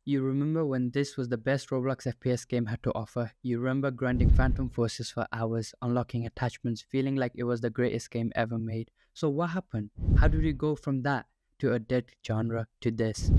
You remember when this was the best Roblox FPS game had to offer? You remember grinding Phantom Forces for hours, unlocking attachments, feeling like it was the greatest game ever made. So what happened? How did we go from that to a dead genre to this?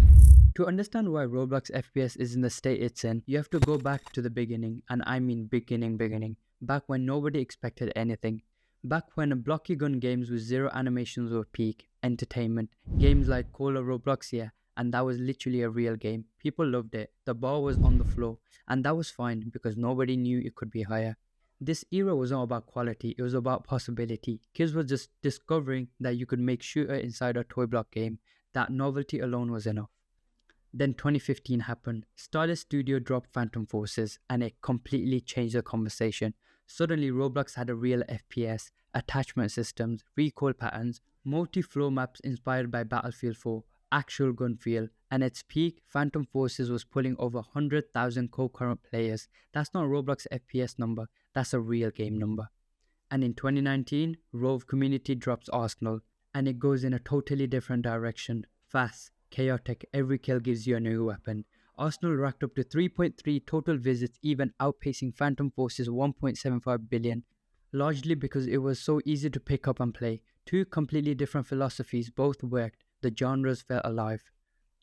To understand why Roblox FPS is in the state it's in, you have to go back to the beginning, and I mean beginning. Back when nobody expected anything. Back when blocky gun games with zero animations were peak entertainment. Games like Call of Robloxia, and that was literally a real game. People loved it. The bar was on the floor, and that was fine because nobody knew it could be higher. This era was not about quality, it was about possibility. Kids were just discovering that you could make shooter inside a toy block game. That novelty alone was enough. Then 2015 happened. Stardust Studio dropped Phantom Forces and it completely changed the conversation. Suddenly Roblox had a real FPS, attachment systems, recoil patterns, multi-floor maps inspired by Battlefield 4, actual gun feel, and at its peak, Phantom Forces was pulling over 100,000 concurrent players. That's not Roblox FPS number, that's a real game number. And in 2019, Rove Community drops Arsenal, and it goes in a totally different direction. Fast, chaotic, every kill gives you a new weapon. Arsenal racked up to 3.3 total visits, even outpacing Phantom Force's 1.75 billion, largely because it was so easy to pick up and play. Two completely different philosophies, both worked. The genres felt alive.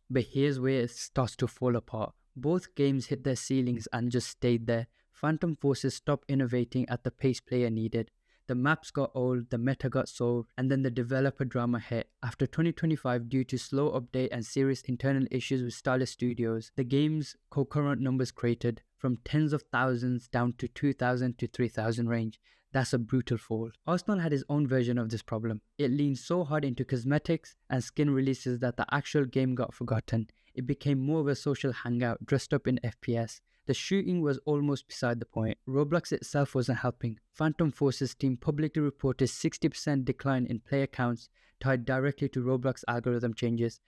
But here's where it starts to fall apart. Both games hit their ceilings and just stayed there. Phantom Forces stopped innovating at the pace player needed. The maps got old, the meta got solved, and then the developer drama hit. After 2025, due to slow update and serious internal issues with Stardust Studios, the game's concurrent numbers cratered from tens of thousands down to 2,000 to 3,000 range. That's a brutal fall. Arsenal had his own version of this problem. It leaned so hard into cosmetics and skin releases that the actual game got forgotten. It became more of a social hangout dressed up in FPS. The shooting was almost beside the point. Roblox itself wasn't helping. Phantom Forces team publicly reported 60% decline in player counts tied directly to Roblox algorithm changes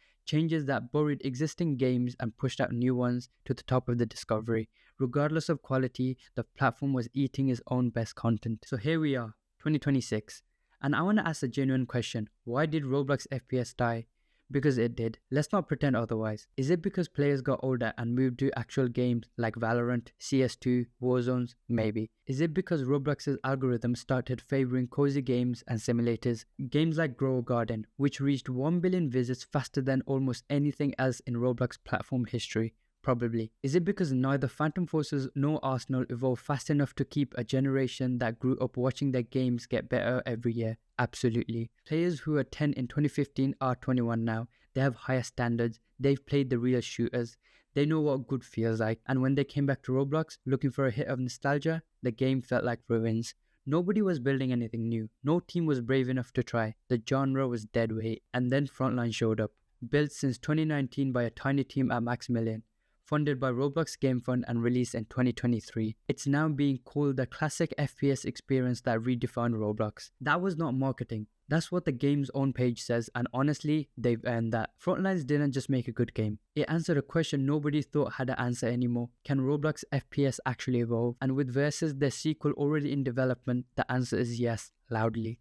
that buried existing games and pushed out new ones to the top of the discovery. Regardless of quality, the platform was eating its own best content. So here we are, 2026. And I want to ask a genuine question. Why did Roblox FPS die? Because it did. Let's not pretend otherwise. Is it because players got older and moved to actual games like Valorant, CS2, Warzones? Maybe. Is it because Roblox's algorithm started favoring cozy games and simulators? Games like Grow a Garden, which reached 1 billion visits faster than almost anything else in Roblox platform history? Probably. Is it because neither Phantom Forces nor Arsenal evolved fast enough to keep a generation that grew up watching their games get better every year? Absolutely. Players who were 10 in 2015 are 21 now. They have higher standards. They've played the real shooters. They know what good feels like. And when they came back to Roblox looking for a hit of nostalgia, the game felt like ruins. Nobody was building anything new. No team was brave enough to try. The genre was dead weight. And then Frontlines showed up. Built since 2019 by a tiny team at Maximilian. Funded by Roblox Game Fund and released in 2023. It's now being called the classic FPS experience that redefined Roblox. That was not marketing. That's what the game's own page says, and honestly, they've earned that. Frontlines didn't just make a good game. It answered a question nobody thought had an answer anymore. Can Roblox FPS actually evolve? And with Versus, their sequel already in development, the answer is yes, loudly.